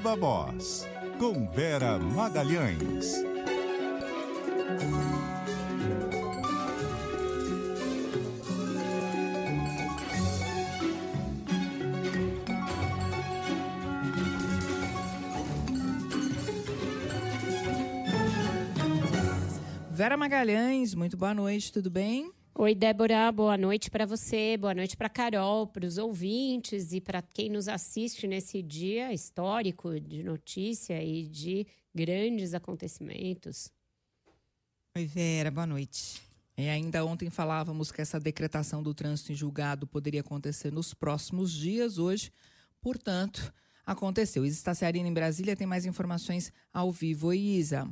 Viva Voz, com Vera Magalhães. Vera Magalhães, muito boa noite, tudo bem? Oi, Débora, boa noite para você, boa noite para Carol, para os ouvintes e para quem nos assiste nesse dia histórico de notícia e de grandes acontecimentos. Oi, Vera, boa noite. Ainda ontem falávamos que essa decretação do trânsito em julgado poderia acontecer nos próximos dias. Hoje, portanto, aconteceu. Isa Staciarina em Brasília tem mais informações ao vivo. Oi, Isa.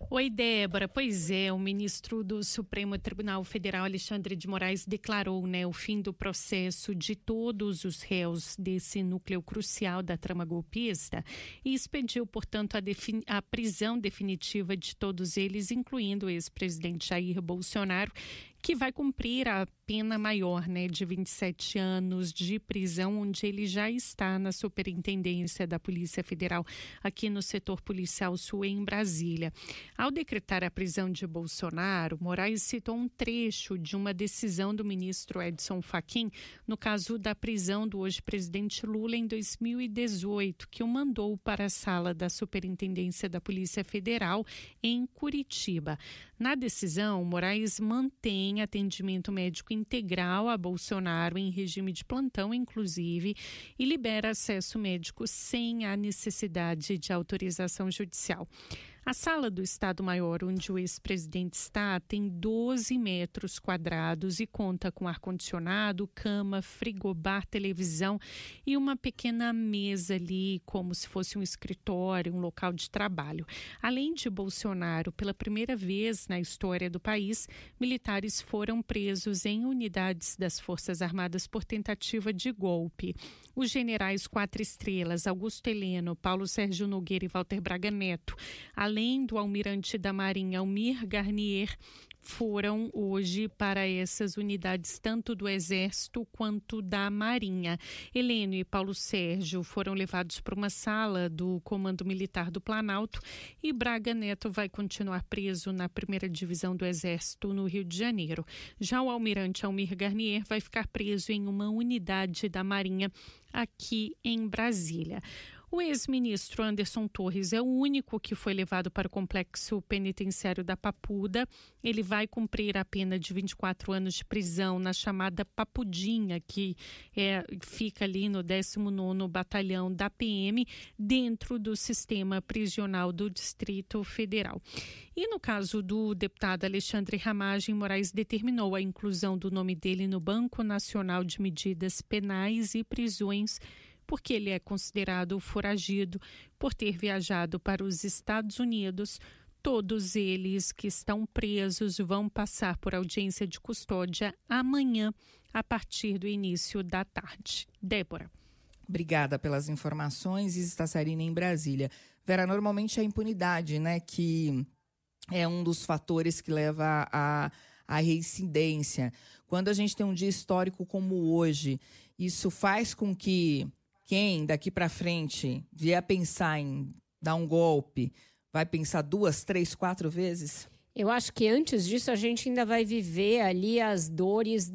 Oi, Débora. Pois é, o ministro do Supremo Tribunal Federal, Alexandre de Moraes, declarou o fim do processo de todos os réus desse núcleo crucial da trama golpista e expediu, portanto, a prisão definitiva de todos eles, incluindo o ex-presidente Jair Bolsonaro, que vai cumprir a pena maior, de 27 anos de prisão, onde ele já está na Superintendência da Polícia Federal, aqui no setor policial sul em Brasília. Ao decretar a prisão de Bolsonaro, Moraes citou um trecho de uma decisão do ministro Edson Fachin, no caso da prisão do hoje presidente Lula em 2018, que o mandou para a sala da Superintendência da Polícia Federal em Curitiba. Na decisão, Moraes mantém atendimento médico integral a Bolsonaro em regime de plantão, inclusive, e libera acesso médico sem a necessidade de autorização judicial. A sala do Estado-Maior, onde o ex-presidente está, tem 12 metros quadrados e conta com ar-condicionado, cama, frigobar, televisão e uma pequena mesa ali, como se fosse um escritório, um local de trabalho. Além de Bolsonaro, pela primeira vez na história do país, militares foram presos em unidades das Forças Armadas por tentativa de golpe. Os generais 4 estrelas, Augusto Heleno, Paulo Sérgio Nogueira e Walter Braga Neto, além do almirante da Marinha, Almir Garnier, foram hoje para essas unidades tanto do Exército quanto da Marinha. Heleno e Paulo Sérgio foram levados para uma sala do Comando Militar do Planalto e Braga Neto vai continuar preso na 1ª Divisão do Exército no Rio de Janeiro. Já o almirante Almir Garnier vai ficar preso em uma unidade da Marinha aqui em Brasília. O ex-ministro Anderson Torres é o único que foi levado para o complexo penitenciário da Papuda. Ele vai cumprir a pena de 24 anos de prisão na chamada Papudinha, que fica ali no 19º Batalhão da PM, dentro do sistema prisional do Distrito Federal. E no caso do deputado Alexandre Ramagem, Moraes determinou a inclusão do nome dele no Banco Nacional de Medidas Penais e Prisões, porque ele é considerado foragido por ter viajado para os Estados Unidos. Todos eles que estão presos vão passar por audiência de custódia amanhã, a partir do início da tarde. Débora. Obrigada pelas informações. Isa Staciarina em Brasília. Vera, normalmente a impunidade, que é um dos fatores que leva à reincidência. Quando a gente tem um dia histórico como hoje, isso faz com que quem daqui para frente vier a pensar em dar um golpe, vai pensar 2, 3, 4 vezes? Eu acho que antes disso a gente ainda vai viver ali as dores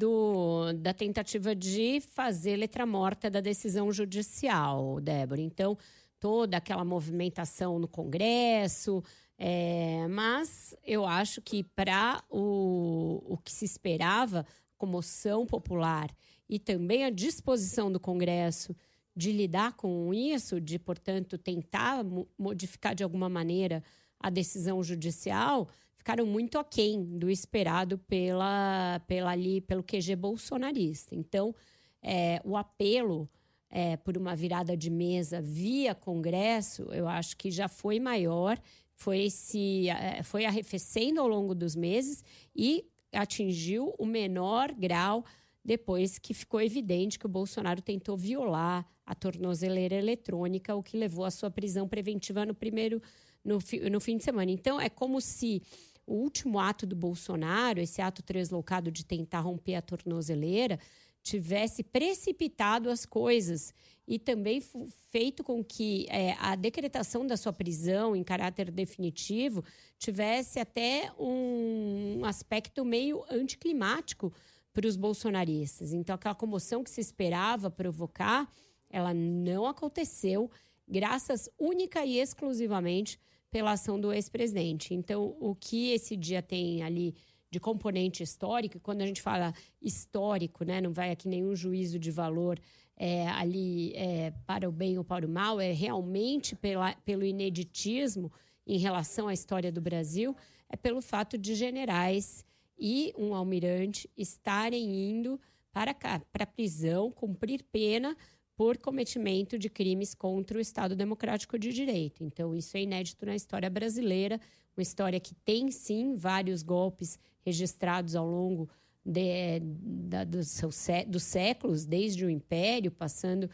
da tentativa de fazer letra morta da decisão judicial, Débora. Então, toda aquela movimentação no Congresso, mas eu acho que para o que se esperava, comoção popular e também a disposição do Congresso de lidar com isso, de, portanto, tentar modificar de alguma maneira a decisão judicial, ficaram muito aquém do esperado pelo QG bolsonarista. Então, o apelo por uma virada de mesa via Congresso, eu acho que já foi maior, foi arrefecendo ao longo dos meses e atingiu o menor grau depois que ficou evidente que o Bolsonaro tentou violar a tornozeleira eletrônica, o que levou à sua prisão preventiva no fim de semana. Então, é como se o último ato do Bolsonaro, esse ato translocado de tentar romper a tornozeleira, tivesse precipitado as coisas e também feito com que a decretação da sua prisão em caráter definitivo tivesse até um aspecto meio anticlimático para os bolsonaristas. Então, aquela comoção que se esperava provocar, ela não aconteceu, graças única e exclusivamente pela ação do ex-presidente. Então, o que esse dia tem ali de componente histórico, e quando a gente fala histórico, né, não vai aqui nenhum juízo de valor para o bem ou para o mal, é realmente pelo ineditismo em relação à história do Brasil, é pelo fato de generais e um almirante estarem indo para a prisão, cumprir pena por cometimento de crimes contra o Estado Democrático de Direito. Então, isso é inédito na história brasileira, uma história que tem, sim, vários golpes registrados ao longo dos séculos, desde o Império, passando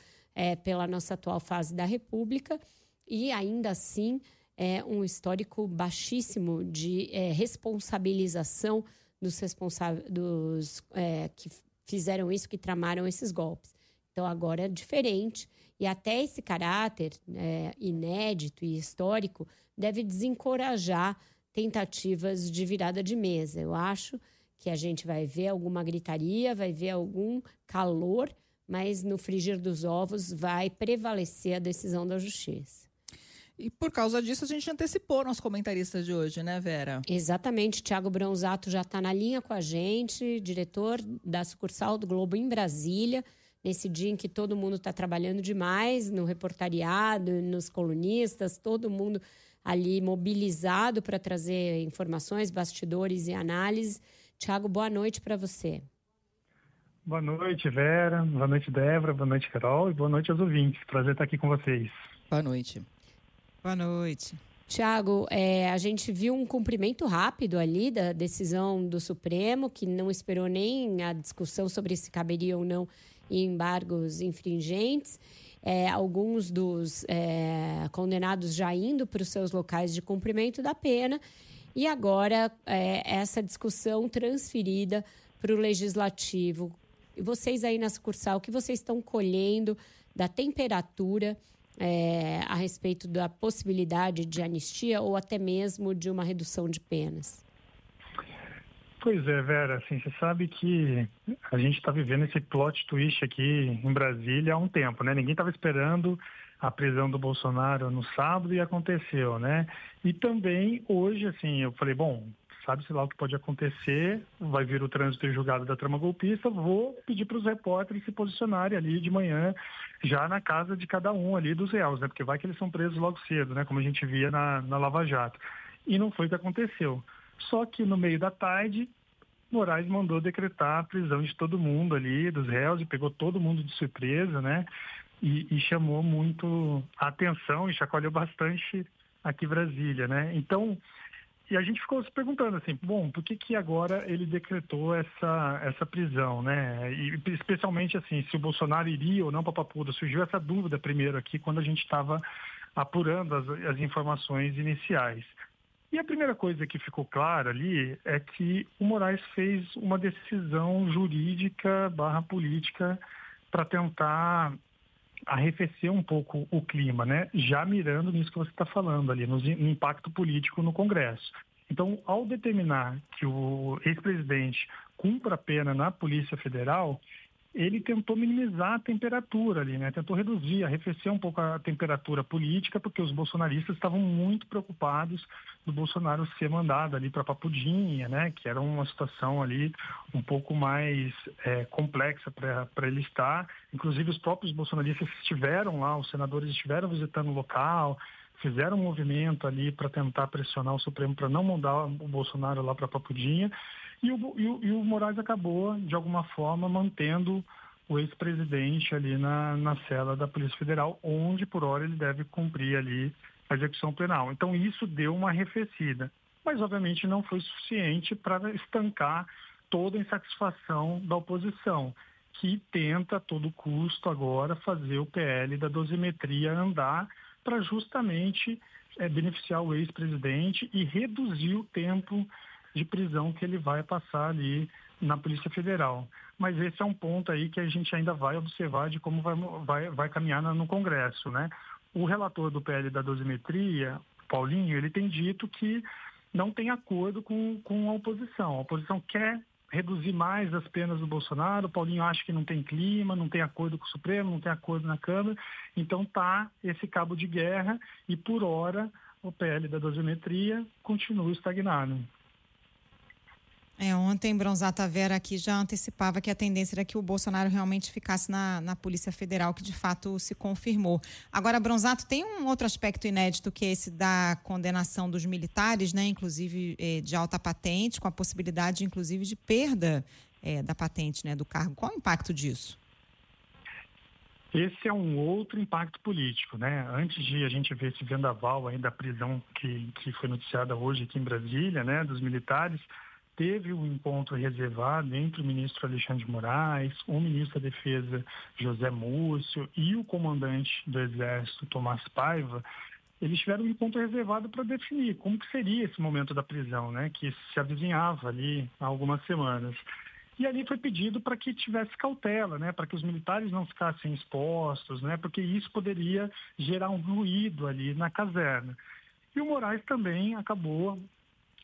pela nossa atual fase da República, e ainda assim um histórico baixíssimo de responsabilização dos que fizeram isso, que tramaram esses golpes. Então, agora é diferente, e até esse caráter inédito e histórico deve desencorajar tentativas de virada de mesa. Eu acho que a gente vai ver alguma gritaria, vai ver algum calor, mas no frigir dos ovos vai prevalecer a decisão da Justiça. E por causa disso a gente antecipou nosso comentarista de hoje, né, Vera? Exatamente. Thiago Bronzato já está na linha com a gente, diretor da sucursal do Globo em Brasília, nesse dia em que todo mundo está trabalhando demais, no reportariado, nos colunistas, todo mundo ali mobilizado para trazer informações, bastidores e análises. Thiago, boa noite para você. Boa noite, Vera. Boa noite, Débora. Boa noite, Carol. E boa noite aos ouvintes. Prazer estar aqui com vocês. Boa noite. Boa noite. Thiago, a gente viu um cumprimento rápido ali da decisão do Supremo, que não esperou nem a discussão sobre se caberia ou não embargos infringentes. Alguns dos condenados já indo para os seus locais de cumprimento da pena. E agora, essa discussão transferida para o Legislativo. E vocês aí na sucursal, o que vocês estão colhendo da temperatura a respeito da possibilidade de anistia ou até mesmo de uma redução de penas? Pois é, Vera, assim, você sabe que a gente está vivendo esse plot twist aqui em Brasília há um tempo, né? Ninguém estava esperando a prisão do Bolsonaro no sábado e aconteceu, né? E também hoje, assim, eu falei, bom, sabe-se lá o que pode acontecer, vai vir o trânsito e julgado da trama golpista, vou pedir para os repórteres se posicionarem ali de manhã, já na casa de cada um ali dos réus, né? Porque vai que eles são presos logo cedo, né? Como a gente via na Lava Jato. E não foi o que aconteceu. Só que no meio da tarde, Moraes mandou decretar a prisão de todo mundo ali, dos réus, e pegou todo mundo de surpresa, né? E chamou muito a atenção e chacoalhou bastante aqui em Brasília, né? Então, e a gente ficou se perguntando assim, bom, por que agora ele decretou essa prisão, né? E especialmente assim, se o Bolsonaro iria ou não para Papuda. Surgiu essa dúvida primeiro aqui quando a gente estava apurando as informações iniciais. E a primeira coisa que ficou clara ali é que o Moraes fez uma decisão jurídica / política para tentar arrefecer um pouco o clima, né? Já mirando nisso que você está falando ali, no impacto político no Congresso. Então, ao determinar que o ex-presidente cumpra a pena na Polícia Federal, ele tentou minimizar a temperatura ali, né? Tentou reduzir, arrefecer um pouco a temperatura política, porque os bolsonaristas estavam muito preocupados do Bolsonaro ser mandado ali para Papudinha, né? Que era uma situação ali um pouco mais complexa para ele estar. Inclusive, os próprios bolsonaristas estiveram lá, os senadores estiveram visitando o local, fizeram um movimento ali para tentar pressionar o Supremo para não mandar o Bolsonaro lá para Papudinha. E o Moraes acabou, de alguma forma, mantendo o ex-presidente ali na cela da Polícia Federal, onde, por hora, ele deve cumprir ali a execução penal. Então, isso deu uma arrefecida. Mas, obviamente, não foi suficiente para estancar toda a insatisfação da oposição, que tenta, a todo custo, agora, fazer o PL da dosimetria andar para justamente beneficiar o ex-presidente e reduzir o tempo de prisão que ele vai passar ali na Polícia Federal. Mas esse é um ponto aí que a gente ainda vai observar de como vai caminhar no Congresso, né? O relator do PL da dosimetria, Paulinho, ele tem dito que não tem acordo com a oposição. A oposição quer reduzir mais as penas do Bolsonaro, o Paulinho acha que não tem clima, não tem acordo com o Supremo, não tem acordo na Câmara, então tá esse cabo de guerra e, por hora, o PL da dosimetria continua estagnado. Ontem, Bronzato, a Vera aqui já antecipava que a tendência era que o Bolsonaro realmente ficasse na Polícia Federal, que de fato se confirmou. Agora, Bronzato, tem um outro aspecto inédito, que é esse da condenação dos militares, né, inclusive de alta patente, com a possibilidade, inclusive, de perda da patente, né, do cargo. Qual o impacto disso? Esse é um outro impacto político, né? Antes de a gente ver esse vendaval aí da prisão que foi noticiada hoje aqui em Brasília, né, dos militares, teve um encontro reservado entre o ministro Alexandre de Moraes, o ministro da Defesa José Múcio e o comandante do Exército Tomás Paiva. Eles tiveram um encontro reservado para definir como que seria esse momento da prisão, né, que se avizinhava ali há algumas semanas. E ali foi pedido para que tivesse cautela, né, para que os militares não ficassem expostos, né, porque isso poderia gerar um ruído ali na caserna. E o Moraes também acabou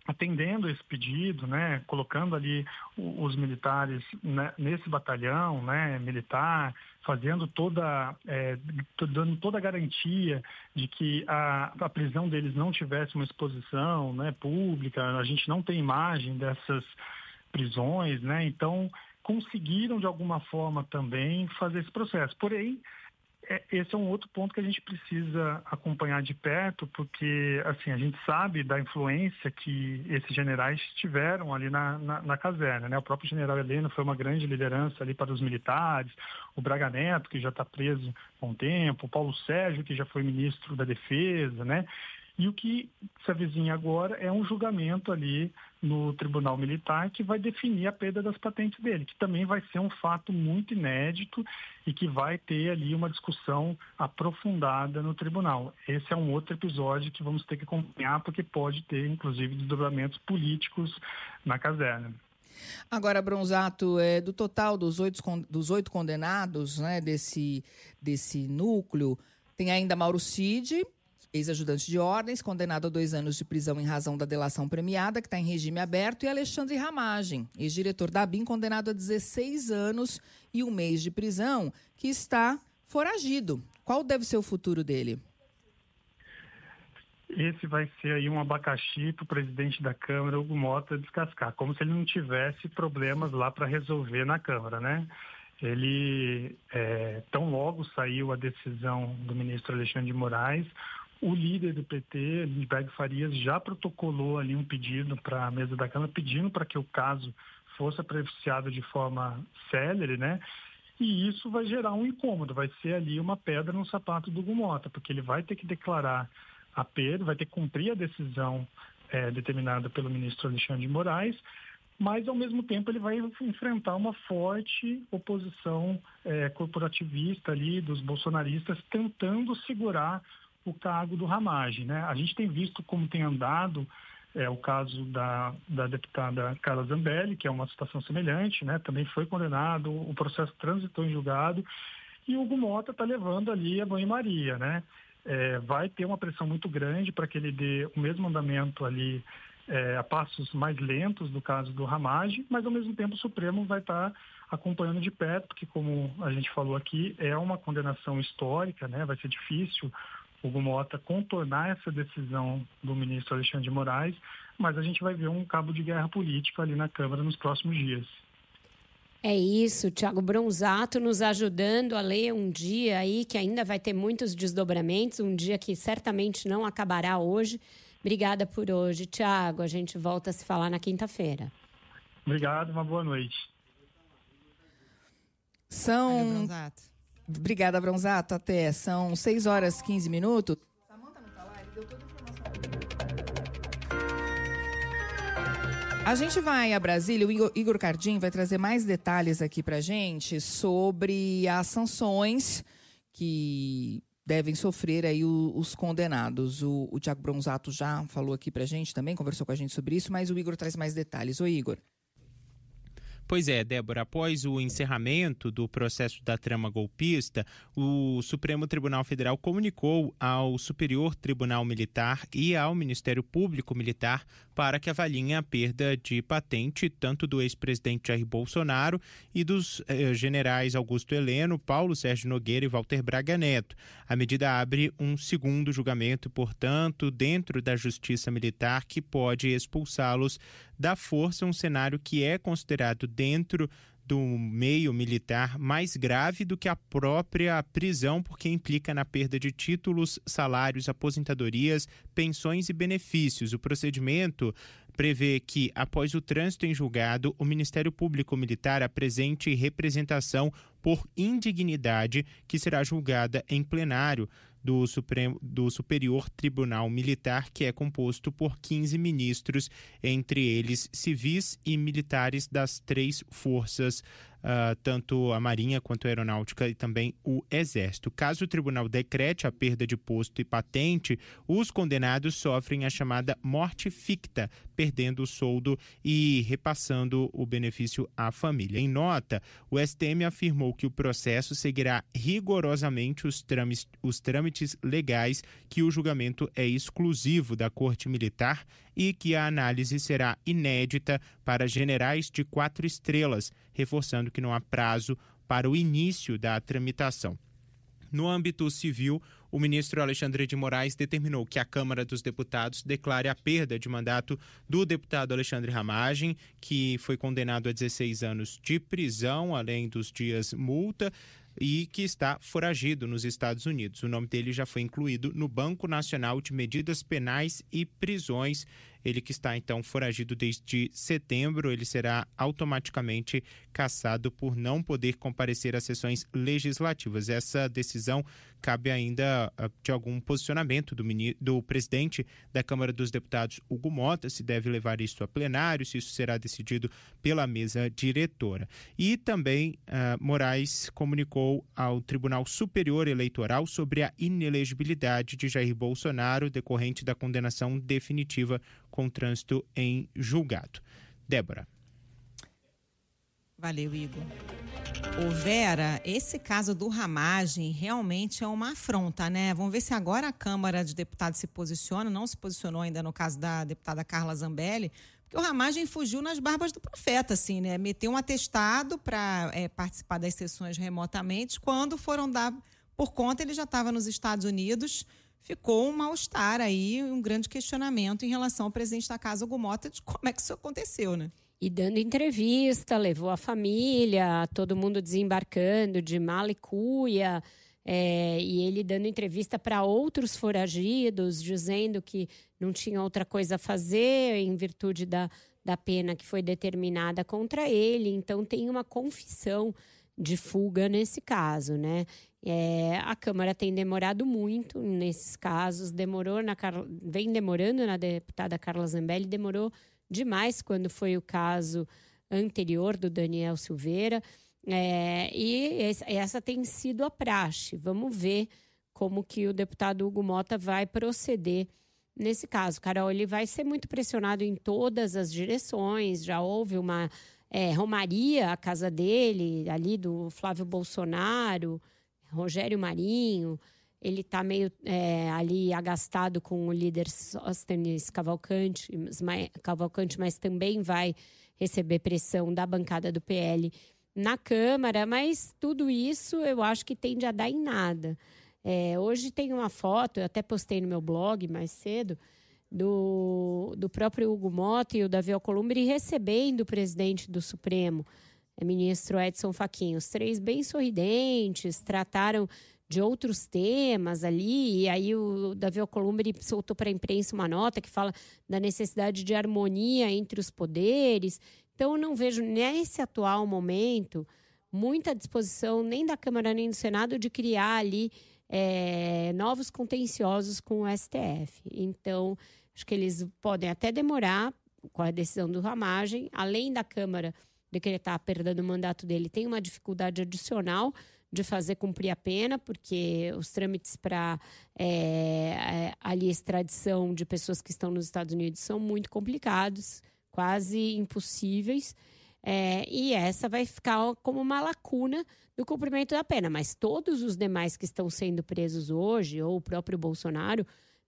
atendendo esse pedido, né, colocando ali os militares, né, nesse batalhão, né, militar, fazendo dando toda a garantia de que a prisão deles não tivesse uma exposição, né, pública. A gente não tem imagem dessas prisões, né, então conseguiram de alguma forma também fazer esse processo. Porém, esse é um outro ponto que a gente precisa acompanhar de perto, porque assim, a gente sabe da influência que esses generais tiveram ali na caserna, né? O próprio general Heleno foi uma grande liderança ali para os militares, o Braga Neto, que já está preso há um tempo, o Paulo Sérgio, que já foi ministro da Defesa, né? E o que se avizinha agora é um julgamento ali no Tribunal Militar que vai definir a perda das patentes dele, que também vai ser um fato muito inédito e que vai ter ali uma discussão aprofundada no tribunal. Esse é um outro episódio que vamos ter que acompanhar, porque pode ter, inclusive, desdobramentos políticos na caserna. Agora, Bronzato, do total dos 8 condenados, né, desse núcleo, tem ainda Mauro Cid, ex-ajudante de ordens, condenado a 2 anos de prisão em razão da delação premiada, que está em regime aberto, e Alexandre Ramagem, ex-diretor da ABIN, condenado a 16 anos e 1 mês de prisão, que está foragido. Qual deve ser o futuro dele? Esse vai ser aí um abacaxi para o presidente da Câmara, Hugo Mota, descascar, como se ele não tivesse problemas lá para resolver na Câmara, né? Ele, tão logo saiu a decisão do ministro Alexandre de Moraes, o líder do PT, Lindbergh Farias, já protocolou ali um pedido para a mesa da Câmara, pedindo para que o caso fosse apreciado de forma célere, né? E isso vai gerar um incômodo, vai ser ali uma pedra no sapato do Hugo Mota, porque ele vai ter que declarar a perda, vai ter que cumprir a decisão determinada pelo ministro Alexandre de Moraes, mas, ao mesmo tempo, ele vai enfrentar uma forte oposição corporativista ali, dos bolsonaristas, tentando segurar o cargo do Ramagem, né? A gente tem visto como tem andado o caso da deputada Carla Zambelli, que é uma situação semelhante, né? Também foi condenado, o processo transitou em julgado, e o Hugo Mota está levando ali a banho-maria, né? Vai ter uma pressão muito grande para que ele dê o mesmo andamento ali a passos mais lentos do caso do Ramagem, mas ao mesmo tempo o Supremo vai estar acompanhando de perto, porque, como a gente falou aqui, é uma condenação histórica, né? Vai ser difícil o Hugo Mota contornar essa decisão do ministro Alexandre de Moraes, mas a gente vai ver um cabo de guerra político ali na Câmara nos próximos dias. É isso, Thiago Bronzato nos ajudando a ler um dia aí que ainda vai ter muitos desdobramentos, um dia que certamente não acabará hoje. Obrigada por hoje, Thiago. A gente volta a se falar na quinta-feira. Obrigado, uma boa noite. Valeu, Bronzato. Obrigada, Bronzato. Até. São 6h15. Samanta não tá lá? Ele deu toda a informação. A gente vai a Brasília. O Igor Cardim vai trazer mais detalhes aqui pra gente sobre as sanções que devem sofrer aí os condenados. O Thiago Bronzato já falou aqui pra gente também, conversou com a gente sobre isso, mas o Igor traz mais detalhes. Oi, Igor. Pois é, Débora, após o encerramento do processo da trama golpista, o Supremo Tribunal Federal comunicou ao Superior Tribunal Militar e ao Ministério Público Militar para que avaliem a perda de patente tanto do ex-presidente Jair Bolsonaro e dos generais Augusto Heleno, Paulo Sérgio Nogueira e Walter Braga Neto. A medida abre um segundo julgamento, portanto, dentro da Justiça Militar, que pode expulsá-los da força, um cenário que é considerado dentro do meio militar mais grave do que a própria prisão, porque implica na perda de títulos, salários, aposentadorias, pensões e benefícios. O procedimento prevê que, após o trânsito em julgado, o Ministério Público Militar apresente representação por indignidade, que será julgada em plenário do Superior Tribunal Militar, que é composto por 15 ministros, entre eles civis e militares das 3 forças, tanto a Marinha quanto a Aeronáutica e também o Exército. Caso o tribunal decrete a perda de posto e patente, os condenados sofrem a chamada morte ficta, perdendo o soldo e repassando o benefício à família. Em nota, o STM afirmou que o processo seguirá rigorosamente os trâmites legais, que o julgamento é exclusivo da Corte Militar e que a análise será inédita para generais de 4 estrelas, reforçando que não há prazo para o início da tramitação. No âmbito civil, o ministro Alexandre de Moraes determinou que a Câmara dos Deputados declare a perda de mandato do deputado Alexandre Ramagem, que foi condenado a 16 anos de prisão, além dos dias multa, e que está foragido nos Estados Unidos. O nome dele já foi incluído no Banco Nacional de Medidas Penais e Prisões. Ele que está, então, foragido desde setembro, ele será automaticamente cassado por não poder comparecer às sessões legislativas. Essa decisão cabe ainda de algum posicionamento do presidente da Câmara dos Deputados, Hugo Mota, se deve levar isso a plenário, se isso será decidido pela mesa diretora. E também Moraes comunicou ao Tribunal Superior Eleitoral sobre a inelegibilidade de Jair Bolsonaro decorrente da condenação definitiva com trânsito em julgado. Débora. Valeu, Igor. Ô Vera, esse caso do Ramagem realmente é uma afronta, né? Vamos ver se agora a Câmara de Deputados se posiciona, não se posicionou ainda no caso da deputada Carla Zambelli, porque o Ramagem fugiu nas barbas do profeta, assim, né? Meteu um atestado para participar das sessões remotamente, quando foram dar por conta, ele já estava nos Estados Unidos. Ficou um mal-estar aí, um grande questionamento em relação ao presidente da casa, Hugo Mota, de como é que isso aconteceu, né? E dando entrevista, levou a família, todo mundo desembarcando de mala e cuia, e ele dando entrevista para outros foragidos, dizendo que não tinha outra coisa a fazer em virtude da pena que foi determinada contra ele. Então, tem uma confissão de fuga nesse caso, né? A Câmara tem demorado muito nesses casos, vem demorando na deputada Carla Zambelli, demorou demais quando foi o caso anterior do Daniel Silveira, e essa tem sido a praxe. Vamos ver como que o deputado Hugo Mota vai proceder nesse caso. Carol, ele vai ser muito pressionado em todas as direções, já houve uma romaria à casa dele, ali do Flávio Bolsonaro, Rogério Marinho. Ele está meio ali agastado com o líder Sóstenes Cavalcante, mas também vai receber pressão da bancada do PL na Câmara. Mas tudo isso eu acho que tende a dar em nada. Hoje tem uma foto, eu até postei no meu blog mais cedo, do próprio Hugo Mota e o Davi Alcolumbre recebendo o presidente do Supremo, ministro Edson Fachin. Os 3 bem sorridentes, trataram de outros temas ali, e aí o Davi Alcolumbre soltou para a imprensa uma nota que fala da necessidade de harmonia entre os poderes. Então, eu não vejo nesse atual momento muita disposição nem da Câmara nem do Senado de criar ali novos contenciosos com o STF. Então, acho que eles podem até demorar com a decisão do Ramagem. Além da Câmara decretar a perda do mandato dele, tem uma dificuldade adicional de fazer cumprir a pena, porque os trâmites para ali extradição de pessoas que estão nos Estados Unidos são muito complicados, quase impossíveis. E essa vai ficar como uma lacuna do cumprimento da pena. Mas todos os demais que estão sendo presos hoje, ou o próprio Bolsonaro,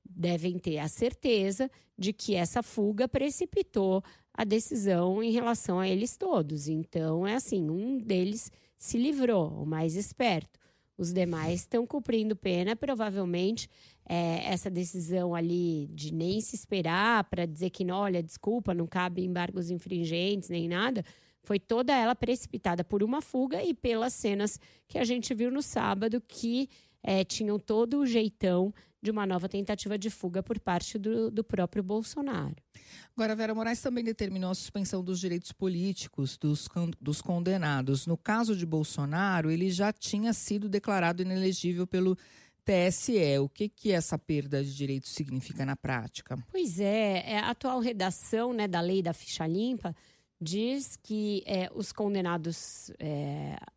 devem ter a certeza de que essa fuga precipitou a decisão em relação a eles todos. Então, é assim, um deles se livrou, o mais esperto. Os demais estão cumprindo pena, provavelmente essa decisão ali de nem se esperar para dizer que, não, olha, desculpa, não cabe embargos infringentes nem nada, foi toda ela precipitada por uma fuga e pelas cenas que a gente viu no sábado, que tinham todo o jeitão de uma nova tentativa de fuga por parte do próprio Bolsonaro. Agora, Vera Moraes também determinou a suspensão dos direitos políticos dos condenados. No caso de Bolsonaro, ele já tinha sido declarado inelegível pelo TSE. O que essa perda de direitos significa na prática? Pois a atual redação, né, da lei da ficha limpa diz que os condenados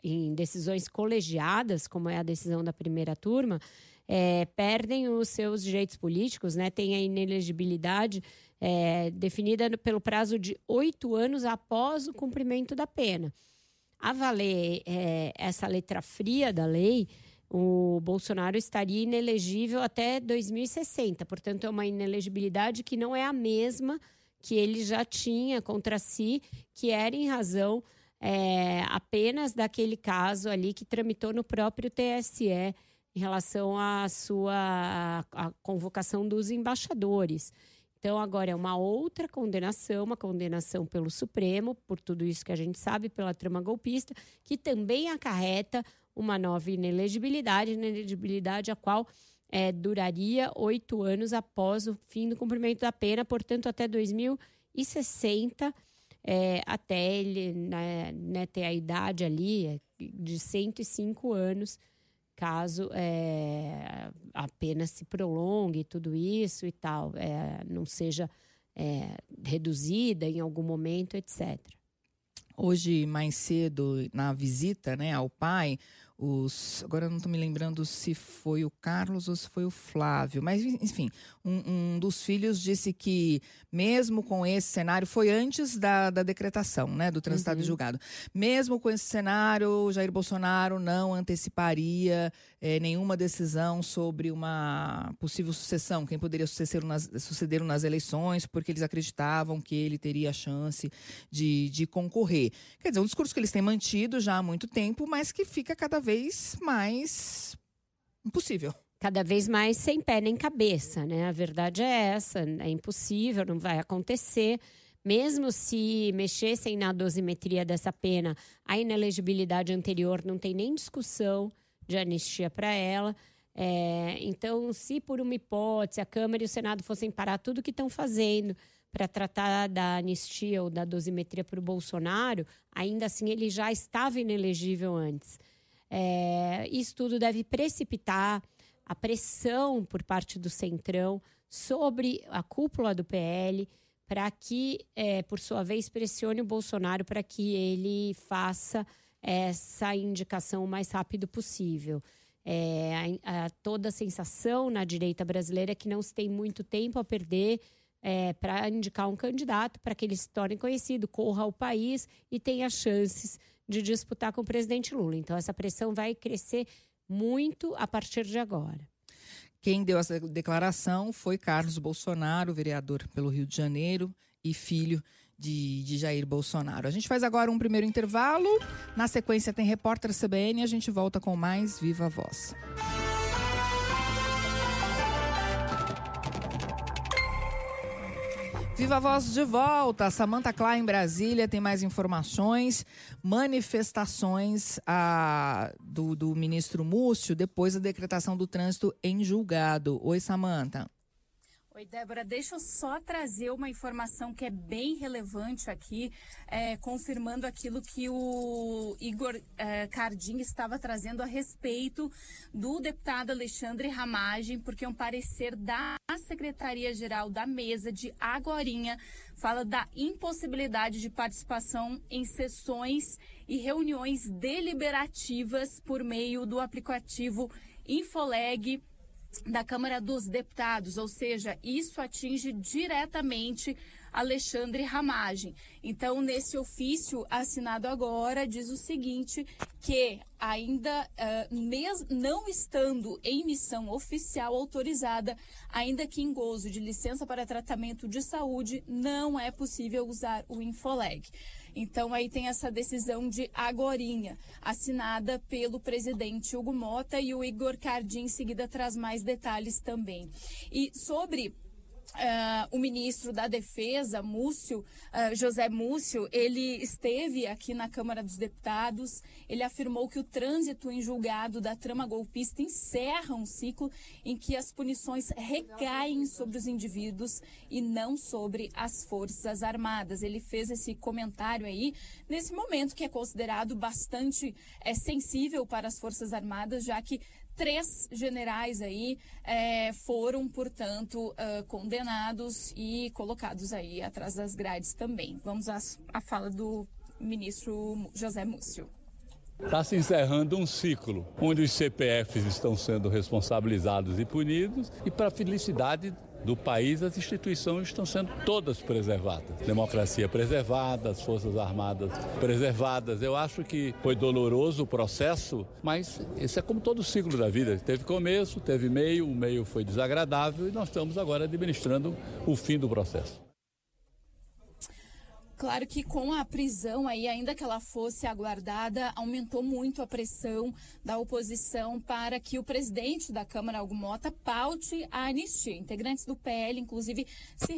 em decisões colegiadas, como é a decisão da primeira turma, perdem os seus direitos políticos, né, tem a inelegibilidade definida pelo prazo de 8 anos após o cumprimento da pena. A valer essa letra fria da lei, o Bolsonaro estaria inelegível até 2060. Portanto, é uma inelegibilidade que não é a mesma que ele já tinha contra si, que era em razão apenas daquele caso ali que tramitou no próprio TSE em relação à sua convocação dos embaixadores. Então, agora é uma outra condenação, uma condenação pelo Supremo, por tudo isso que a gente sabe, pela trama golpista, que também acarreta uma nova inelegibilidade a qual duraria 8 anos após o fim do cumprimento da pena, portanto, até 2060, até ele ter a idade ali de 105 anos, caso a pena se prolongue, tudo isso e tal, não seja reduzida em algum momento, etc. Hoje, mais cedo, na visita, né, ao pai, agora eu não estou me lembrando se foi o Carlos ou se foi o Flávio, mas enfim, um dos filhos disse que mesmo com esse cenário, foi antes da decretação, né, do transitado julgado, mesmo com esse cenário, Jair Bolsonaro não anteciparia nenhuma decisão sobre uma possível sucessão, quem poderia suceder nas eleições, porque eles acreditavam que ele teria a chance de concorrer. Quer dizer, um discurso que eles têm mantido já há muito tempo, mas que fica cada vez mais impossível. Cada vez mais sem pé nem cabeça, né? A verdade é essa, é impossível, não vai acontecer. Mesmo se mexessem na dosimetria dessa pena, a inelegibilidade anterior não tem nem discussão de anistia para ela. Então, se por uma hipótese a Câmara e o Senado fossem parar tudo o que estão fazendo para tratar da anistia ou da dosimetria para o Bolsonaro, ainda assim ele já estava inelegível antes. Isso tudo deve precipitar a pressão por parte do Centrão sobre a cúpula do PL para que, por sua vez, pressione o Bolsonaro para que ele faça essa indicação o mais rápido possível. Toda a sensação na direita brasileira é que não se tem muito tempo a perder para indicar um candidato, para que ele se torne conhecido, corra ao país e tenha chances de disputar com o presidente Lula. Então, essa pressão vai crescer muito a partir de agora. Quem deu essa declaração foi Carlos Bolsonaro, vereador pelo Rio de Janeiro e filho de Jair Bolsonaro. A gente faz agora um primeiro intervalo. Na sequência tem Repórter CBN e a gente volta com mais Viva a Voz. Viva a Voz de volta. Samantha Klein, em Brasília, tem mais informações. Manifestações do ministro Múcio depois da decretação do trânsito em julgado. Oi, Samantha. Oi, Débora, deixa eu só trazer uma informação que é bem relevante aqui, confirmando aquilo que o Igor Cardim estava trazendo a respeito do deputado Alexandre Ramagem, porque um parecer da Secretaria-Geral da Mesa de agorinha fala da impossibilidade de participação em sessões e reuniões deliberativas por meio do aplicativo Infoleg da Câmara dos Deputados, ou seja, isso atinge diretamente Alexandre Ramagem. Então, nesse ofício assinado agora, diz o seguinte, que ainda, não estando em missão oficial autorizada, ainda que em gozo de licença para tratamento de saúde, não é possível usar o Infoleg. Então, aí tem essa decisão de agorinha, assinada pelo presidente Hugo Mota, e o Igor Cardim em seguida traz mais detalhes também. E sobre o ministro da Defesa, José Múcio, ele esteve aqui na Câmara dos Deputados. Ele afirmou que o trânsito em julgado da trama golpista encerra um ciclo em que as punições recaem sobre os indivíduos e não sobre as Forças Armadas. Ele fez esse comentário aí nesse momento que é considerado bastante sensível para as Forças Armadas, já que 3 generais aí foram, portanto, condenados e colocados aí atrás das grades também. Vamos à fala do ministro José Múcio. Está se encerrando um ciclo onde os CPFs estão sendo responsabilizados e punidos, e para a felicidade do país, as instituições estão sendo todas preservadas. Democracia preservada, as Forças Armadas preservadas. Eu acho que foi doloroso o processo, mas esse é como todo ciclo da vida. Teve começo, teve meio, o meio foi desagradável e nós estamos agora administrando o fim do processo. Claro que com a prisão aí, ainda que ela fosse aguardada, aumentou muito a pressão da oposição para que o presidente da Câmara, Hugo Mota, paute a anistia. Integrantes do PL, inclusive, se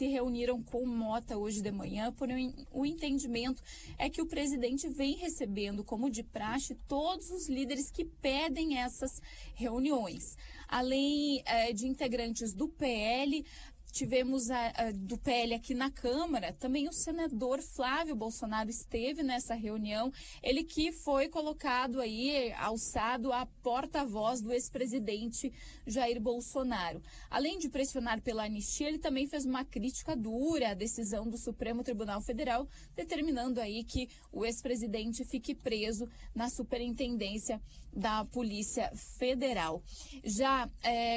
reuniram com o Mota hoje de manhã, porém o entendimento é que o presidente vem recebendo, como de praxe, todos os líderes que pedem essas reuniões. Além de integrantes do PL, tivemos do PL aqui na Câmara, também o senador Flávio Bolsonaro esteve nessa reunião, ele que foi colocado aí, alçado a porta-voz do ex-presidente Jair Bolsonaro. Além de pressionar pela anistia, ele também fez uma crítica dura à decisão do Supremo Tribunal Federal, determinando aí que o ex-presidente fique preso na Superintendência da Polícia Federal. Já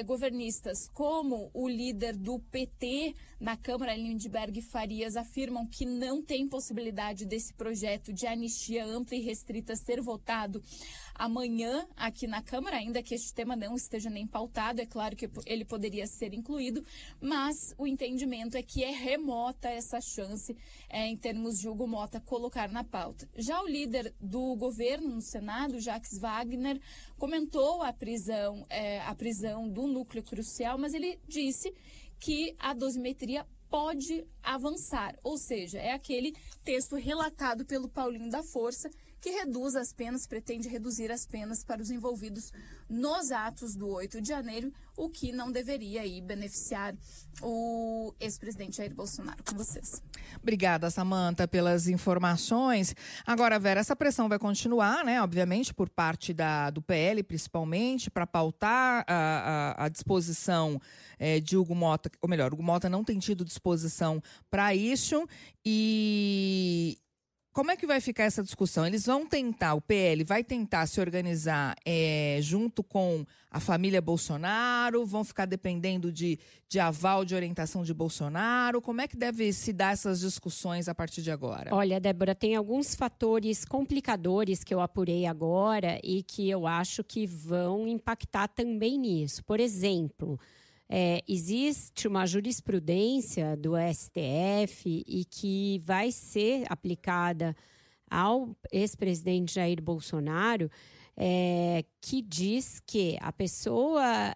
governistas como o líder do PT na Câmara, Lindbergh Farias, afirmam que não tem possibilidade desse projeto de anistia ampla e restrita ser votado amanhã aqui na Câmara, ainda que este tema não esteja nem pautado. É claro que ele poderia ser incluído, mas o entendimento é que é remota essa chance em termos de Hugo Mota colocar na pauta. Já o líder do governo no Senado, Jacques Wagner, comentou a prisão do núcleo crucial, mas ele disse que a dosimetria pode avançar, ou seja, é aquele texto relatado pelo Paulinho da Força, que reduz as penas, pretende reduzir as penas para os envolvidos nos atos do 8 de janeiro, o que não deveria aí beneficiar o ex-presidente Jair Bolsonaro. Com vocês. Obrigada, Samanta, pelas informações. Agora, Vera, essa pressão vai continuar, né? Obviamente, por parte do PL, principalmente, para pautar a disposição de Hugo Mota, ou melhor, Hugo Mota não tem tido disposição para isso. E como é que vai ficar essa discussão? Eles vão tentar, o PL vai tentar se organizar junto com a família Bolsonaro, vão ficar dependendo de aval, de orientação de Bolsonaro? Como é que deve se dar essas discussões a partir de agora? Olha, Débora, tem alguns fatores complicadores que eu apurei agora e que eu acho que vão impactar também nisso. Por exemplo, existe uma jurisprudência do STF e que vai ser aplicada ao ex-presidente Jair Bolsonaro, que diz que a pessoa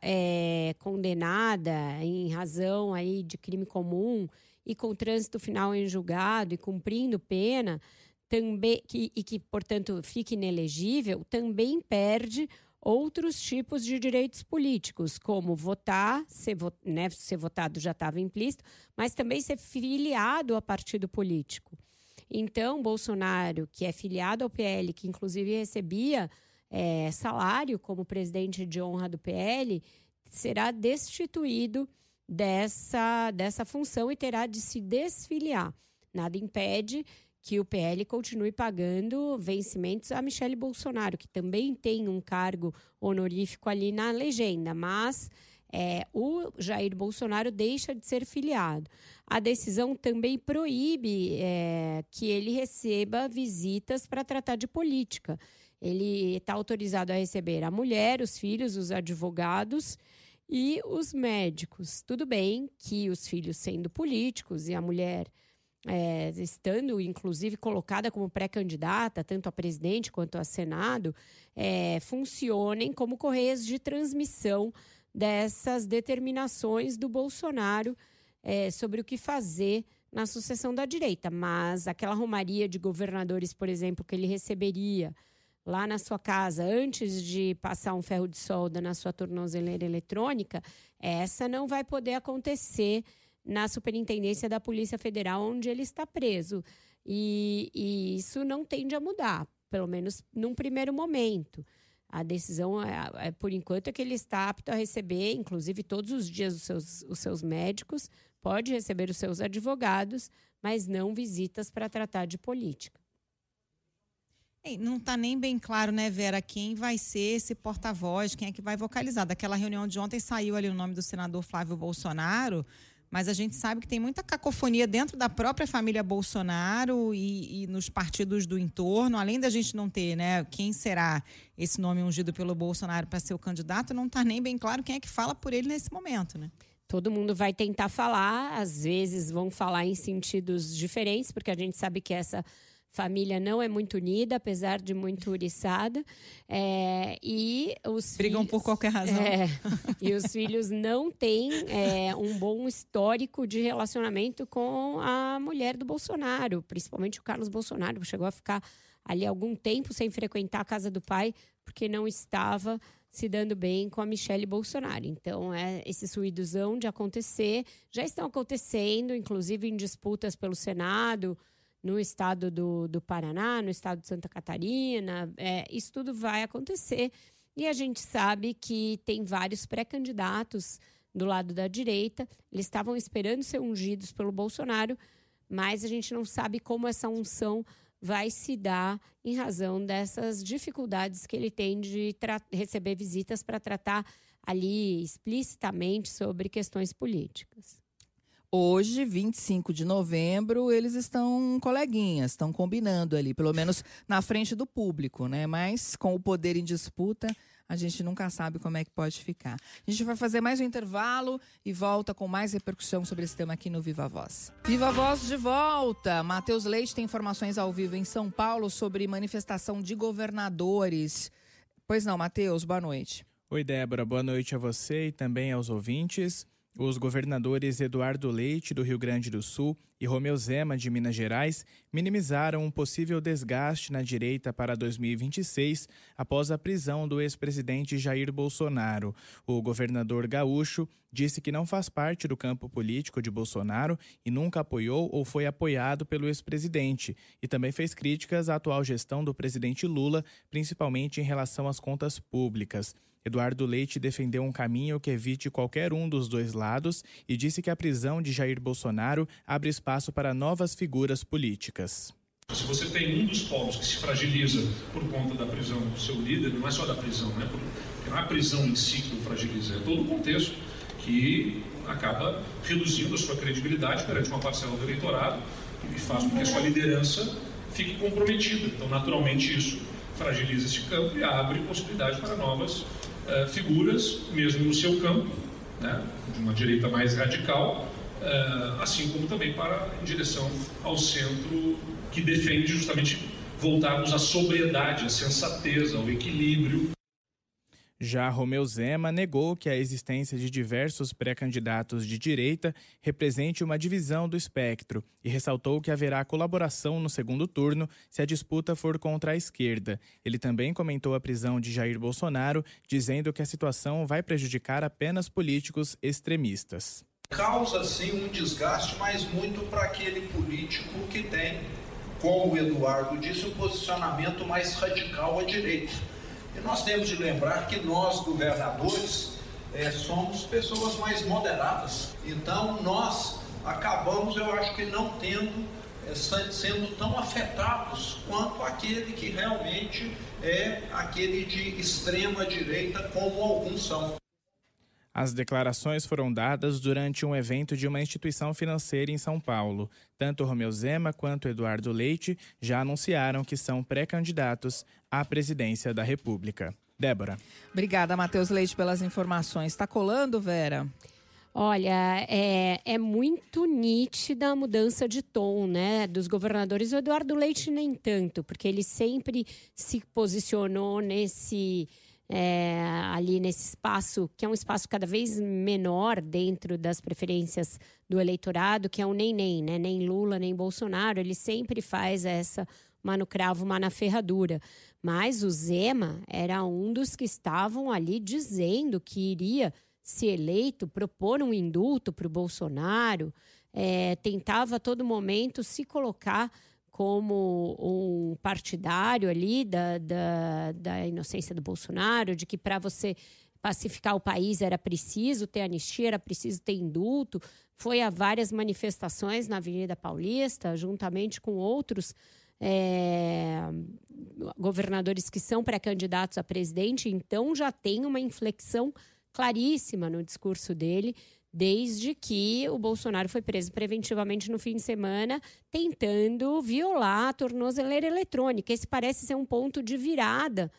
condenada em razão aí de crime comum e com trânsito final em julgado e cumprindo pena, também, que, portanto, fique inelegível, também perde outros tipos de direitos políticos, como votar, ser votado já estava implícito, mas também ser filiado a partido político. Então, Bolsonaro, que é filiado ao PL, que inclusive recebia salário como presidente de honra do PL, será destituído dessa função e terá de se desfiliar. Nada impede que o PL continue pagando vencimentos a Michele Bolsonaro, que também tem um cargo honorífico ali na legenda, mas o Jair Bolsonaro deixa de ser filiado. A decisão também proíbe que ele receba visitas para tratar de política. Ele está autorizado a receber a mulher, os filhos, os advogados e os médicos. Tudo bem que os filhos sendo políticos e a mulher estando, inclusive, colocada como pré-candidata, tanto a presidente quanto a Senado, funcionem como correias de transmissão dessas determinações do Bolsonaro sobre o que fazer na sucessão da direita. Mas aquela romaria de governadores, por exemplo, que ele receberia lá na sua casa, antes de passar um ferro de solda na sua tornozeleira eletrônica, essa não vai poder acontecer na Superintendência da Polícia Federal, onde ele está preso. E isso não tende a mudar, pelo menos num primeiro momento. A decisão, por enquanto, é que ele está apto a receber, inclusive todos os dias, os seus médicos, pode receber os seus advogados, mas não visitas para tratar de política. Não está nem bem claro, né, Vera, quem vai ser esse porta-voz, quem é que vai vocalizar. Daquela reunião de ontem saiu ali o nome do senador Flávio Bolsonaro, mas a gente sabe que tem muita cacofonia dentro da própria família Bolsonaro e nos partidos do entorno. Além da gente não ter, né, quem será esse nome ungido pelo Bolsonaro para ser o candidato, não está nem bem claro quem é que fala por ele nesse momento, né? Todo mundo vai tentar falar, às vezes vão falar em sentidos diferentes, porque a gente sabe que essa família não é muito unida, apesar de muito uriçada. E os brigam filhos, por qualquer razão. E os filhos não têm um bom histórico de relacionamento com a mulher do Bolsonaro, principalmente o Carlos Bolsonaro, que chegou a ficar ali algum tempo sem frequentar a casa do pai, porque não estava se dando bem com a Michele Bolsonaro. Então, esses ruídos hão de acontecer, já estão acontecendo, inclusive em disputas pelo Senado, no estado do Paraná, no estado de Santa Catarina. Isso tudo vai acontecer. E a gente sabe que tem vários pré-candidatos do lado da direita. Eles estavam esperando ser ungidos pelo Bolsonaro, mas a gente não sabe como essa unção vai se dar em razão dessas dificuldades que ele tem de receber visitas para tratar ali explicitamente sobre questões políticas. Hoje, 25 de novembro, eles estão coleguinhas, estão combinando ali, pelo menos na frente do público, né? Mas com o poder em disputa, a gente nunca sabe como é que pode ficar. A gente vai fazer mais um intervalo e volta com mais repercussão sobre esse tema aqui no Viva Voz. Viva Voz de volta! Matheus Leite tem informações ao vivo em São Paulo sobre manifestação de governadores. Pois não, Matheus, boa noite. Oi, Débora, boa noite a você e também aos ouvintes. Os governadores Eduardo Leite, do Rio Grande do Sul, e Romeu Zema, de Minas Gerais, minimizaram um possível desgaste na direita para 2026 após a prisão do ex-presidente Jair Bolsonaro. O governador gaúcho disse que não faz parte do campo político de Bolsonaro e nunca apoiou ou foi apoiado pelo ex-presidente. E também fez críticas à atual gestão do presidente Lula, principalmente em relação às contas públicas. Eduardo Leite defendeu um caminho que evite qualquer um dos dois lados e disse que a prisão de Jair Bolsonaro abre espaço para novas figuras políticas. Se você tem um dos povos que se fragiliza por conta da prisão do seu líder, não é só da prisão, né? Porque não é a prisão em si que o fragiliza, é todo o contexto que acaba reduzindo a sua credibilidade perante uma parcela do eleitorado e faz com que a sua liderança fique comprometida. Então, naturalmente, isso fragiliza esse campo e abre possibilidade para novas figuras, mesmo no seu campo, né, de uma direita mais radical, assim como também em direção ao centro, que defende justamente voltarmos à sobriedade, à sensatez, ao equilíbrio. Já Romeu Zema negou que a existência de diversos pré-candidatos de direita represente uma divisão do espectro e ressaltou que haverá colaboração no segundo turno se a disputa for contra a esquerda. Ele também comentou a prisão de Jair Bolsonaro, dizendo que a situação vai prejudicar apenas políticos extremistas. Causa, sim, um desgaste, mas muito para aquele político que tem, como o Eduardo disse, um posicionamento mais radical à direita. E nós temos de lembrar que nós, governadores, somos pessoas mais moderadas. Então, nós acabamos, eu acho que não tendo sendo tão afetados quanto aquele que realmente é aquele de extrema direita, como alguns são. As declarações foram dadas durante um evento de uma instituição financeira em São Paulo. Tanto Romeu Zema quanto Eduardo Leite já anunciaram que são pré-candidatos à presidência da República. Débora. Obrigada, Matheus Leite, pelas informações. Está colando, Vera? Olha, é muito nítida a mudança de tom, né, dos governadores. O Eduardo Leite nem tanto, porque ele sempre se posicionou ali nesse espaço, que é um espaço cada vez menor dentro das preferências do eleitorado, que é o nem, né? Nem Lula, nem Bolsonaro. Ele sempre faz essa uma no cravo, uma na ferradura. Mas o Zema era um dos que estavam ali dizendo que iria, se eleito, propor um indulto para o Bolsonaro, tentava a todo momento se colocar como um partidário ali da inocência do Bolsonaro, de que para você pacificar o país era preciso ter anistia, era preciso ter indulto. Foi a várias manifestações na Avenida Paulista, juntamente com outros governadores que são pré-candidatos a presidente. Então já tem uma inflexão claríssima no discurso dele, desde que o Bolsonaro foi preso preventivamente no fim de semana, tentando violar a tornozeleira eletrônica. Esse parece ser um ponto de virada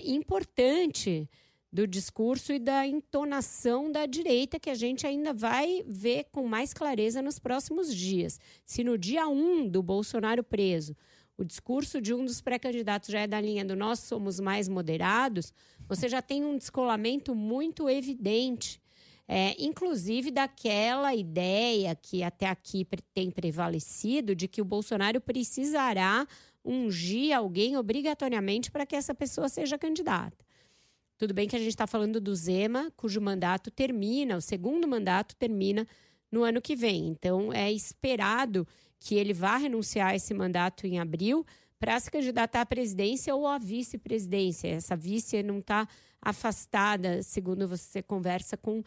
importante do discurso e da entonação da direita, que a gente ainda vai ver com mais clareza nos próximos dias. Se no dia 1 do Bolsonaro preso, o discurso de um dos pré-candidatos já é da linha do nós somos mais moderados, você já tem um descolamento muito evidente, inclusive daquela ideia que até aqui tem prevalecido de que o Bolsonaro precisará ungir alguém obrigatoriamente para que essa pessoa seja candidata. Tudo bem que a gente está falando do Zema, cujo mandato termina, o segundo mandato termina no ano que vem. Então, é esperado que ele vá renunciar a esse mandato em abril para se candidatar à presidência ou à vice-presidência. Essa vice não está afastada, segundo você conversa com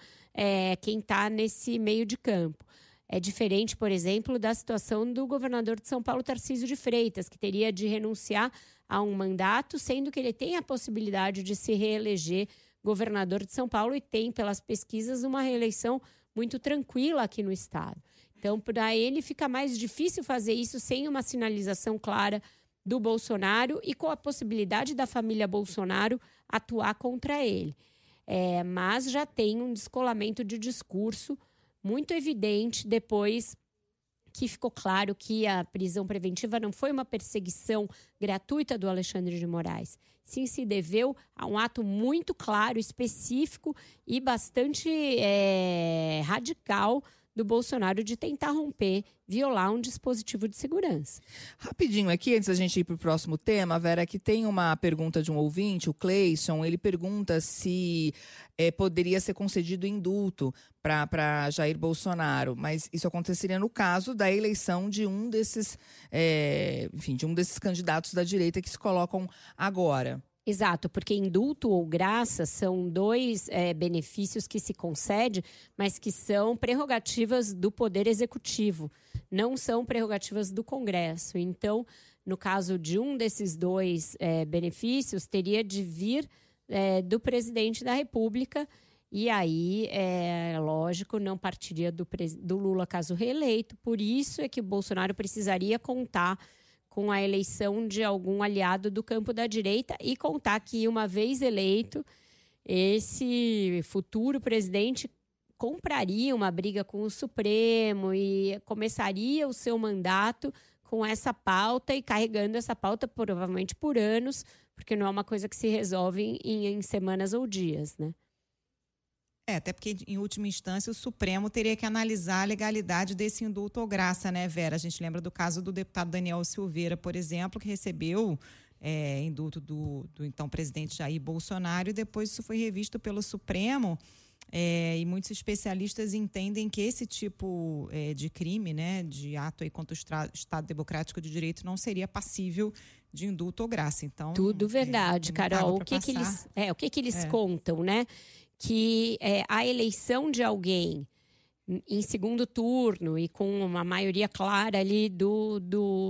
quem está nesse meio de campo. É diferente, por exemplo, da situação do governador de São Paulo, Tarcísio de Freitas, que teria de renunciar a um mandato, sendo que ele tem a possibilidade de se reeleger governador de São Paulo e tem, pelas pesquisas, uma reeleição muito tranquila aqui no estado. Então, para ele fica mais difícil fazer isso sem uma sinalização clara do Bolsonaro e com a possibilidade da família Bolsonaro atuar contra ele. Mas já tem um descolamento de discurso muito evidente depois que ficou claro que a prisão preventiva não foi uma perseguição gratuita do Alexandre de Moraes. Sim, se deveu a um ato muito claro, específico e bastante radical do Bolsonaro de tentar romper, violar um dispositivo de segurança. Rapidinho aqui, antes da gente ir para o próximo tema, Vera, que tem uma pergunta de um ouvinte, o Cleison, ele pergunta se poderia ser concedido indulto para Jair Bolsonaro, mas isso aconteceria no caso da eleição de um desses, de um desses candidatos da direita que se colocam agora. Exato, porque indulto ou graça são dois benefícios que se concede, mas que são prerrogativas do Poder Executivo, não são prerrogativas do Congresso. Então, no caso de um desses dois benefícios, teria de vir do presidente da República e aí, lógico, não partiria do Lula caso reeleito. Por isso é que o Bolsonaro precisaria contar com a eleição de algum aliado do campo da direita e contar que, uma vez eleito, esse futuro presidente compraria uma briga com o Supremo e começaria o seu mandato com essa pauta e carregando essa pauta provavelmente por anos, porque não é uma coisa que se resolve em semanas ou dias, né? Até porque, em última instância, o Supremo teria que analisar a legalidade desse indulto ou graça, né, Vera? A gente lembra do caso do deputado Daniel Silveira, por exemplo, que recebeu indulto do então presidente Jair Bolsonaro e depois isso foi revisto pelo Supremo. E muitos especialistas entendem que esse tipo de crime, né, de ato aí contra o Estado Democrático de Direito não seria passível de indulto ou graça. Então, tudo verdade, Carol. O que eles contam, né? Que a eleição de alguém em segundo turno e com uma maioria clara ali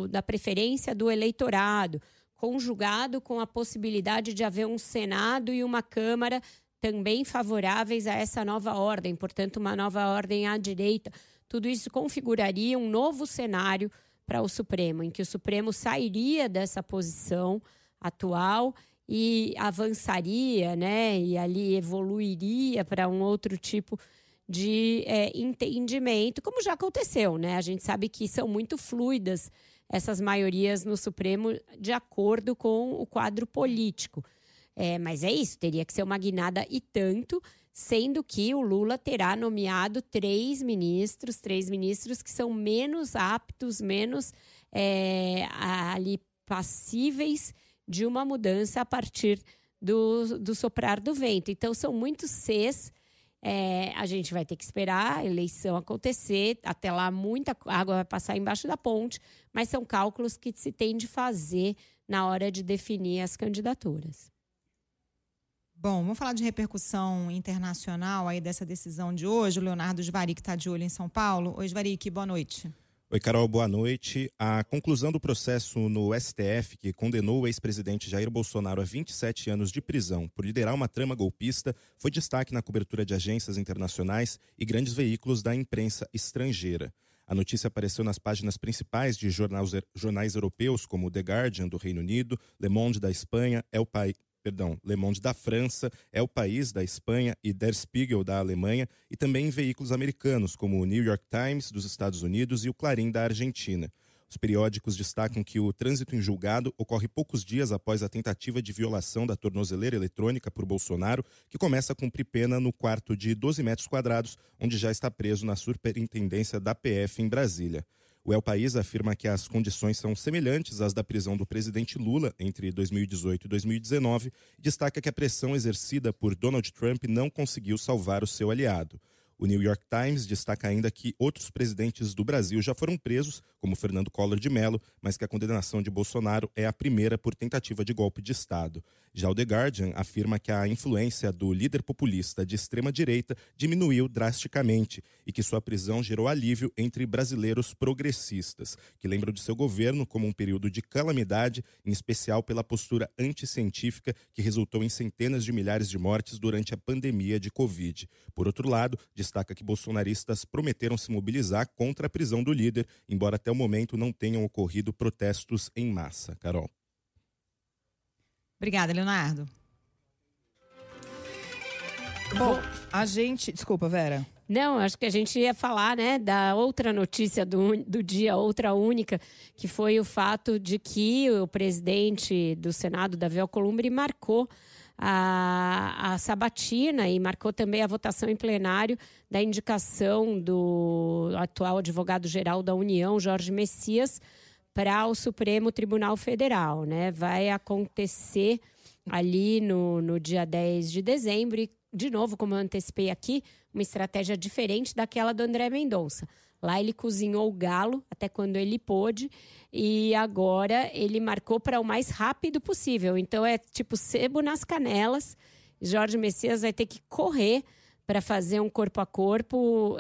da preferência do eleitorado, conjugado com a possibilidade de haver um Senado e uma Câmara também favoráveis a essa nova ordem, portanto, uma nova ordem à direita. Tudo isso configuraria um novo cenário para o Supremo, em que o Supremo sairia dessa posição atual e avançaria, né, e ali evoluiria para um outro tipo de entendimento, como já aconteceu, né? A gente sabe que são muito fluidas essas maiorias no Supremo de acordo com o quadro político. Mas é isso, teria que ser uma guinada e tanto, sendo que o Lula terá nomeado 3 ministros que são menos aptos, menos ali passíveis de uma mudança a partir do soprar do vento. Então, são muitos Cs. A gente vai ter que esperar a eleição acontecer, até lá muita água vai passar embaixo da ponte, mas são cálculos que se tem de fazer na hora de definir as candidaturas. Bom, vamos falar de repercussão internacional aí dessa decisão de hoje. O Leonardo Svaric está de olho em São Paulo. Oi, Svaric, boa noite. Oi, Carol, boa noite. A conclusão do processo no STF, que condenou o ex-presidente Jair Bolsonaro a 27 anos de prisão por liderar uma trama golpista, foi destaque na cobertura de agências internacionais e grandes veículos da imprensa estrangeira. A notícia apareceu nas páginas principais de jornais europeus, como The Guardian, do Reino Unido, Le Monde, da Espanha, Le Monde da França, El País da Espanha e Der Spiegel da Alemanha, e também em veículos americanos, como o New York Times dos Estados Unidos e o Clarim da Argentina. Os periódicos destacam que o trânsito em julgado ocorre poucos dias após a tentativa de violação da tornozeleira eletrônica por Bolsonaro, que começa a cumprir pena no quarto de 12 metros quadrados, onde já está preso na superintendência da PF em Brasília. O El País afirma que as condições são semelhantes às da prisão do presidente Lula entre 2018 e 2019 e destaca que a pressão exercida por Donald Trump não conseguiu salvar o seu aliado. O New York Times destaca ainda que outros presidentes do Brasil já foram presos, como Fernando Collor de Mello, mas que a condenação de Bolsonaro é a primeira por tentativa de golpe de Estado. Já o The Guardian afirma que a influência do líder populista de extrema-direita diminuiu drasticamente e que sua prisão gerou alívio entre brasileiros progressistas, que lembram de seu governo como um período de calamidade, em especial pela postura anticientífica que resultou em centenas de milhares de mortes durante a pandemia de Covid. Por outro lado, destaca que bolsonaristas prometeram se mobilizar contra a prisão do líder, embora até o momento não tenham ocorrido protestos em massa. Carol. Obrigada, Leonardo. Bom, Desculpa, Vera. Não, acho que a gente ia falar, né, da outra notícia do dia, outra única, que foi o fato de que o presidente do Senado, Davi Alcolumbre, marcou a sabatina e marcou também a votação em plenário da indicação do atual advogado-geral da União, Jorge Messias, para o Supremo Tribunal Federal, né? Vai acontecer ali no dia 10 de dezembro e, de novo, como eu antecipei aqui, uma estratégia diferente daquela do André Mendonça. Lá ele cozinhou o galo até quando ele pôde e agora ele marcou para o mais rápido possível. Então é tipo sebo nas canelas. Jorge Messias vai ter que correr para fazer um corpo a corpo.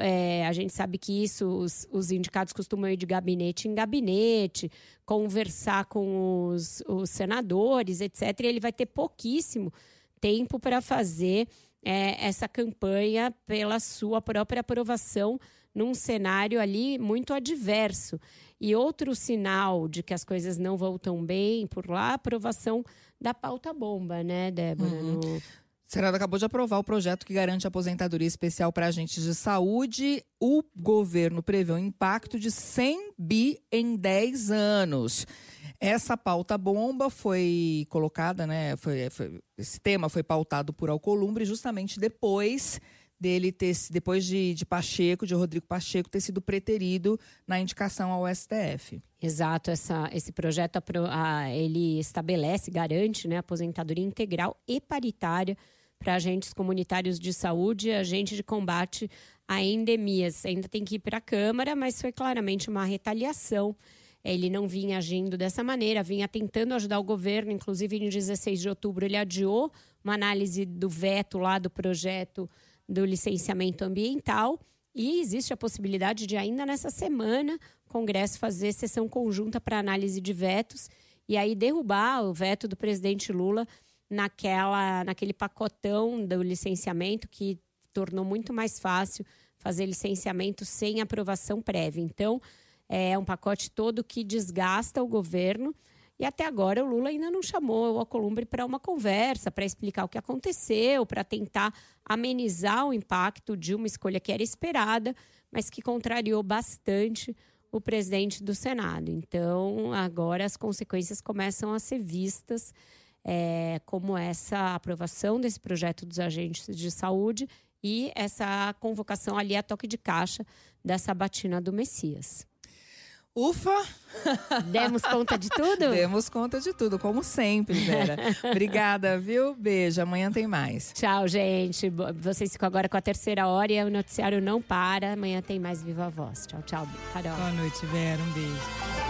A gente sabe que isso, os indicados costumam ir de gabinete em gabinete, conversar com os senadores, etc. E ele vai ter pouquíssimo tempo para fazer essa campanha pela sua própria aprovação num cenário ali muito adverso. E outro sinal de que as coisas não vão tão bem por lá, a aprovação da pauta-bomba, né, Débora? O Senado acabou de aprovar o projeto que garante aposentadoria especial para agentes de saúde. O governo prevê um impacto de 100 bi em 10 anos. Essa pauta-bomba foi colocada, né? Esse tema foi pautado por Alcolumbre justamente depois de Pacheco, de Rodrigo Pacheco, ter sido preterido na indicação ao STF. Exato, esse projeto ele estabelece, garante, né, aposentadoria integral e paritária para agentes comunitários de saúde e agentes de combate a endemias. Ainda tem que ir para a Câmara, mas foi claramente uma retaliação. Ele não vinha agindo dessa maneira, vinha tentando ajudar o governo. Inclusive, em 16 de outubro, ele adiou uma análise do veto lá do projeto do licenciamento ambiental E existe a possibilidade de ainda nessa semana o Congresso fazer sessão conjunta para análise de vetos e aí derrubar o veto do presidente Lula naquele pacotão do licenciamento que tornou muito mais fácil fazer licenciamento sem aprovação prévia. Então, é um pacote todo que desgasta o governo e até agora o Lula ainda não chamou o Alcolumbre para uma conversa, para explicar o que aconteceu, para tentar amenizar o impacto de uma escolha que era esperada, mas que contrariou bastante o presidente do Senado. Então, agora as consequências começam a ser vistas, como essa aprovação desse projeto dos agentes de saúde e essa convocação ali a toque de caixa da sabatina do Messias. Ufa! Demos conta de tudo? Demos conta de tudo, como sempre, Vera. Obrigada, viu? Beijo, amanhã tem mais. Tchau, gente. Vocês ficam agora com a terceira hora e o noticiário não para. Amanhã tem mais Viva Voz. Tchau, tchau, Carol. Boa noite, Vera. Um beijo.